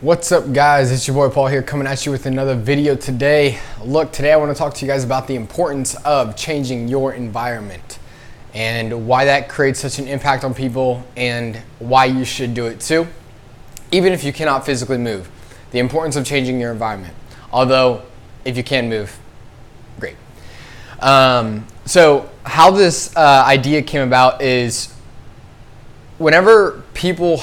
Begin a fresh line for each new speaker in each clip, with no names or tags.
What's up, guys? It's your boy Paul here, coming at you with another video today. Look, today I want to talk to you guys about the importance of changing your environment and why that creates such an impact on people and why you should do it too, even if you cannot physically move. The importance of changing your environment. Although, if you can move, great. So how this idea came about is whenever people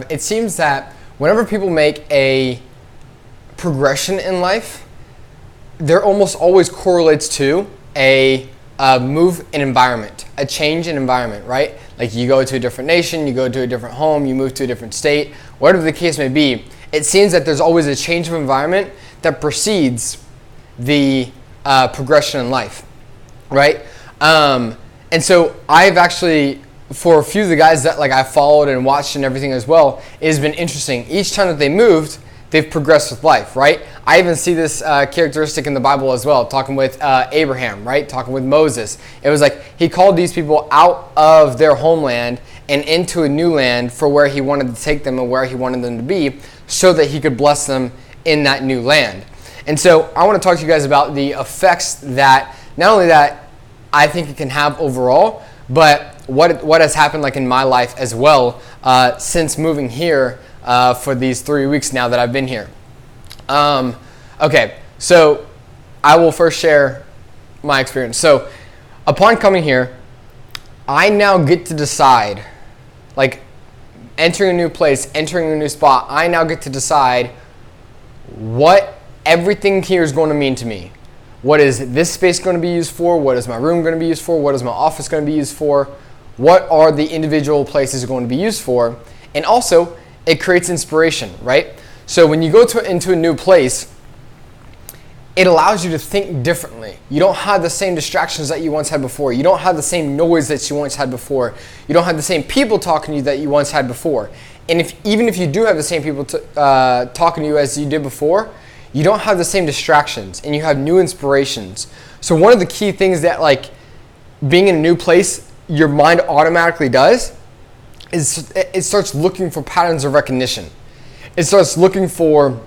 it seems that whenever people make a progression in life, there almost always correlates to a move in environment, a change in environment, right? Like you go to a different nation, you go to a different home, you move to a different state, whatever the case may be. It seems that there's always a change of environment that precedes the progression in life, right? And so I've actually, for a few of the guys that I followed and watched and everything as well, it has been interesting. Each time that they moved, they've progressed with life, right? I even see this characteristic in the Bible as well, talking with Abraham, right? Talking with Moses. It was like he called these people out of their homeland and into a new land for where he wanted to take them and where he wanted them to be so that he could bless them in that new land. And so I want to talk to you guys about the effects that, not only that I think it can have overall, but what has happened in my life as well since moving here for these 3 weeks now that I've been here. Okay, so I will first share my experience. So upon coming here, I now get to decide, entering a new place, entering a new spot, I now get to decide what everything here is going to mean to me. What is this space going to be used for? What is my room going to be used for? What is my office going to be used for? What are the individual places going to be used for? And also, it creates inspiration, right? So when you go into a new place, it allows you to think differently. You don't have the same distractions that you once had before. You don't have the same noise that you once had before. You don't have the same people talking to you that you once had before. And even if you do have the same people talking to you as you did before, you don't have the same distractions and you have new inspirations. So one of the key things that being in a new place, your mind automatically does is it starts looking for patterns of recognition. It starts looking for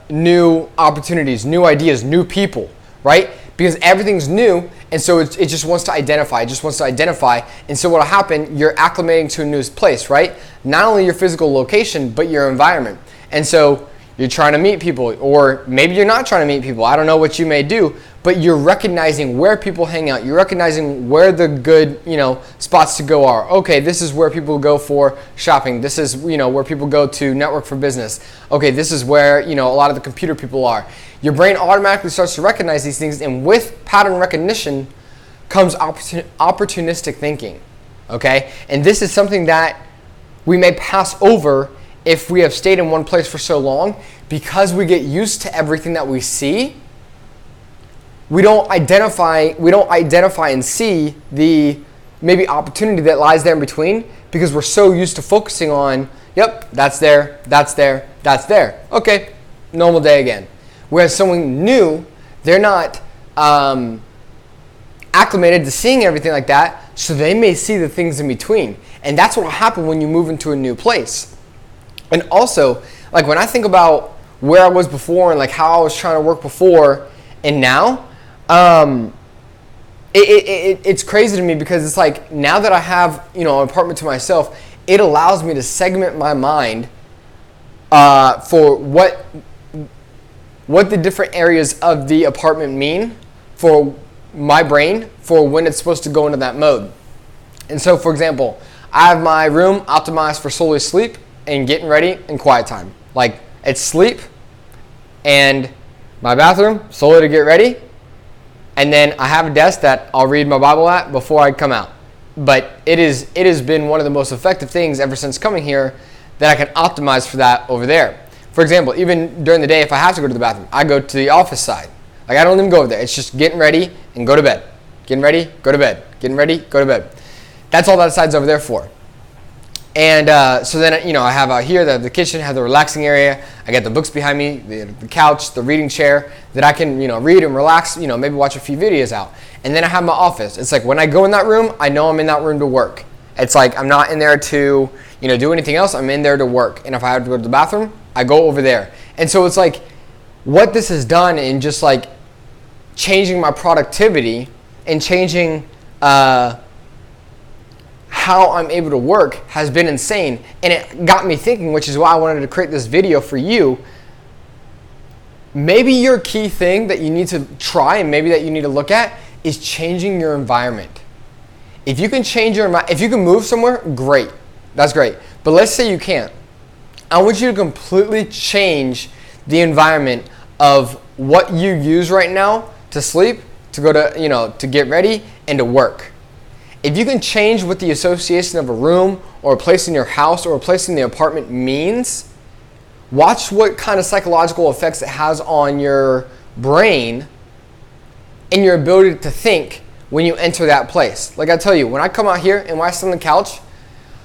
new opportunities, new ideas, new people, right? Because everything's new, and so it just wants to identify. It just wants to identify. And so what'll happen, you're acclimating to a new place, right? Not only your physical location, but your environment. And so you're trying to meet people, or maybe you're not trying to meet people. I don't know what you may do, but you're recognizing where people hang out. You're recognizing where the good, spots to go are. Okay, this is where people go for shopping. This is, where people go to network for business. Okay, this is where, a lot of the computer people are. Your brain automatically starts to recognize these things, and with pattern recognition comes opportunistic thinking, okay? And this is something that we may pass over if we have stayed in one place for so long. Because we get used to everything that we see, we don't identify and see the maybe opportunity that lies there in between, because we're so used to focusing on, yep, that's there, that's there, that's there. Okay, normal day again. Whereas someone new, they're not acclimated to seeing everything like that, so they may see the things in between. And that's what will happen when you move into a new place. And also, when I think about where I was before and how I was trying to work before and now, it's crazy to me, because it's now that I have an apartment to myself, it allows me to segment my mind for what the different areas of the apartment mean for my brain for when it's supposed to go into that mode. And so, for example, I have my room optimized for solely sleep and getting ready and quiet time. It's sleep and my bathroom solely to get ready. And then I have a desk that I'll read my Bible at before I come out. But it has been one of the most effective things ever since coming here that I can optimize for that over there. For example, even during the day, if I have to go to the bathroom, I go to the office side. I don't even go over there. It's just getting ready and go to bed. Getting ready, go to bed. Getting ready, go to bed. That's all that side's over there for. And so then, I have out here the kitchen, have the relaxing area. I got the books behind me, the couch, the reading chair that I can, read and relax, maybe watch a few videos out. And then I have my office. It's when I go in that room, I know I'm in that room to work. It's I'm not in there to, do anything else. I'm in there to work. And if I have to go to the bathroom, I go over there. And so it's like what this has done in just like changing my productivity and changing how I'm able to work has been insane. And it got me thinking, which is why I wanted to create this video for you. Maybe your key thing that you need to try and maybe that you need to look at is changing your environment. If you can change your environment, if you can move somewhere, great. That's great. But let's say you can't. I want you to completely change the environment of what you use right now to sleep, to go to, to get ready, and to work. If you can change what the association of a room or a place in your house or a place in the apartment means, watch what kind of psychological effects it has on your brain and your ability to think when you enter that place. Like I tell you, when I come out here and when I sit on the couch,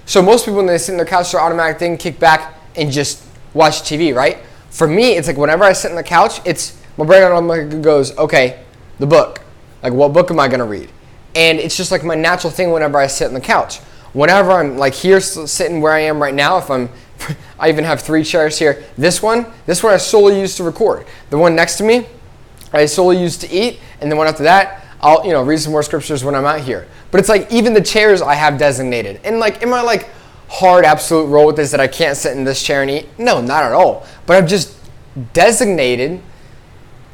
so most people when they sit on their couch, their automatic thing, kick back and just watch TV, right? For me, it's like whenever I sit on the couch, it's my brain automatically goes, okay, the book. Like what book am I going to read? And it's just like my natural thing whenever I sit on the couch. Whenever I'm like here sitting where I am right now, I even have 3 chairs here. This one I solely use to record. The one next to me, I solely use to eat. And the one after that, I'll read some more scriptures when I'm out here. But it's like even the chairs I have designated. And like, am I like hard absolute rule with this that I can't sit in this chair and eat? No, not at all. But I've just designated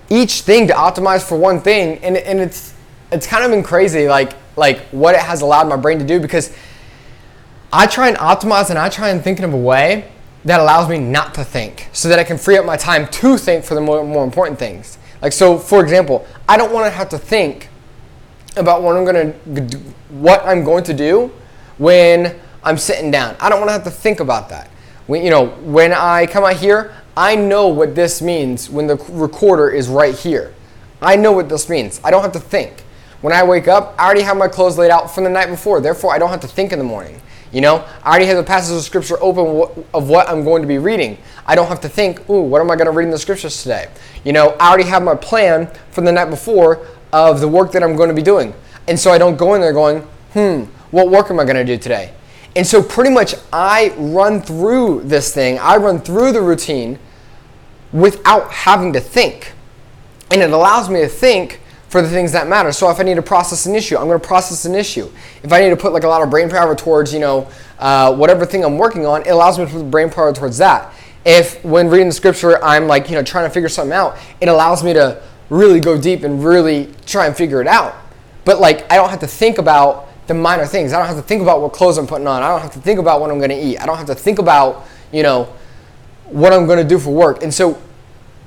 each thing to optimize for one thing. And it's kind of been crazy like what it has allowed my brain to do, because I try and optimize and I try and think of a way that allows me not to think so that I can free up my time to think for the more important things. Like, so for example, I don't want to have to think about what I'm going to do when I'm sitting down. I don't want to have to think about that. When I come out here, I know what this means when the recorder is right here. I know what this means. I don't have to think. When I wake up, I already have my clothes laid out from the night before. Therefore, I don't have to think in the morning. I already have the passage of scripture open of what I'm going to be reading. I don't have to think, ooh, what am I going to read in the scriptures today? I already have my plan from the night before of the work that I'm going to be doing. And so I don't go in there going, what work am I going to do today? And so pretty much I run through this thing. I run through the routine without having to think. And it allows me to think for the things that matter. So if I need to process an issue, I'm going to process an issue. If I need to put like a lot of brain power towards, whatever thing I'm working on, it allows me to put brain power towards that. If when reading the scripture, I'm like, trying to figure something out, it allows me to really go deep and really try and figure it out. But like, I don't have to think about the minor things. I don't have to think about what clothes I'm putting on. I don't have to think about what I'm going to eat. I don't have to think about, what I'm going to do for work. And so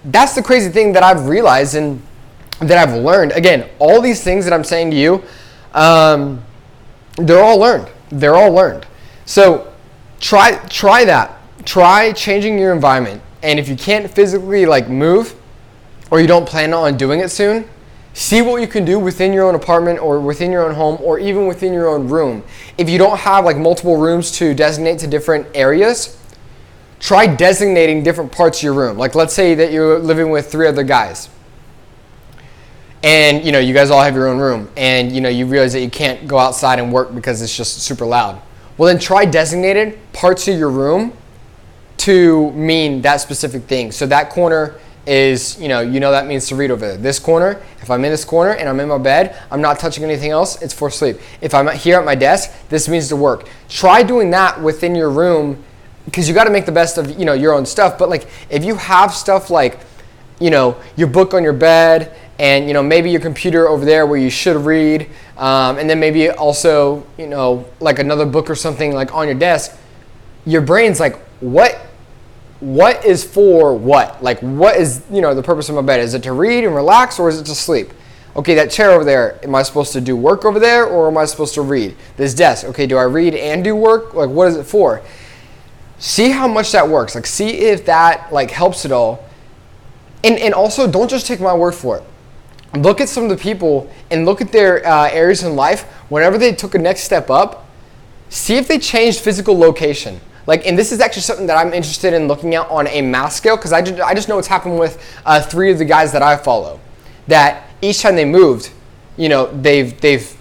that's the crazy thing that I've realized and that I've learned. Again, all these things that I'm saying to you, they're all learned. They're all learned. So try that. Try changing your environment. And if you can't physically like move, or you don't plan on doing it soon, see what you can do within your own apartment or within your own home or even within your own room. If you don't have like multiple rooms to designate to different areas, try designating different parts of your room. Like let's say that you're living with 3 other guys. And you guys all have your own room, and you realize that you can't go outside and work because it's just super loud. Well, then try designated parts of your room to mean that specific thing. So that corner is, that means to read over there. This corner, if I'm in this corner and I'm in my bed, I'm not touching anything else, it's for sleep. If I'm here at my desk, this means to work. Try doing that within your room, because you got to make the best of, your own stuff. But like, if you have stuff like, your book on your bed, and maybe your computer over there where you should read, and then maybe also like another book or something like on your desk, your brain's like, what is for what? Like what is the purpose of my bed? Is it to read and relax, or is it to sleep? Okay, that chair over there, am I supposed to do work over there, or am I supposed to read? This desk, okay, do I read and do work? Like what is it for? See how much that works. Like see if that like helps at all. And also don't just take my word for it. Look at some of the people and look at their areas in life. Whenever they took a next step up, see if they changed physical location. Like, and this is actually something that I'm interested in looking at on a mass scale, because I just know what's happened with 3 of the guys that I follow. That each time they moved, they've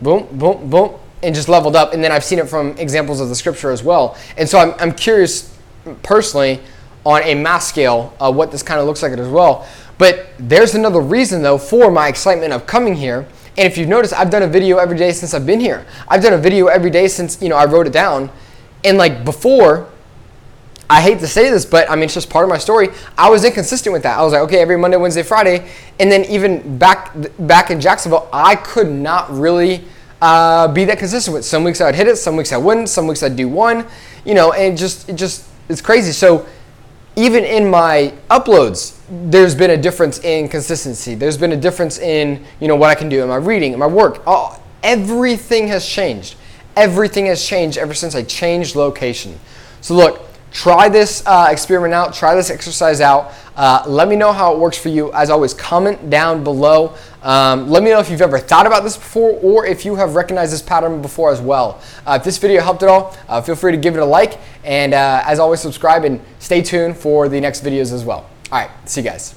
boom, boom, boom, and just leveled up. And then I've seen it from examples of the scripture as well. And so I'm curious personally on a mass scale what this kind of looks like as well. But there's another reason though for my excitement of coming here. And if you've noticed, I've done a video every day since I've been here. I've done a video every day since, I wrote it down. And like before, I hate to say this, but I mean, it's just part of my story. I was inconsistent with that. I was like, okay, every Monday, Wednesday, Friday. And then even back in Jacksonville, I could not really be that consistent with. Some weeks I would hit it, some weeks I wouldn't, some weeks I'd do one, and it's crazy. So even in my uploads, there's been a difference in consistency. There's been a difference in, what I can do in my reading, in my work. Everything has changed. Everything has changed ever since I changed location. So look, try this experiment out. Try this exercise out. Let me know how it works for you. As always, comment down below. Let me know if you've ever thought about this before or if you have recognized this pattern before as well. If this video helped at all, feel free to give it a like. And as always, subscribe and stay tuned for the next videos as well. All right, see you guys.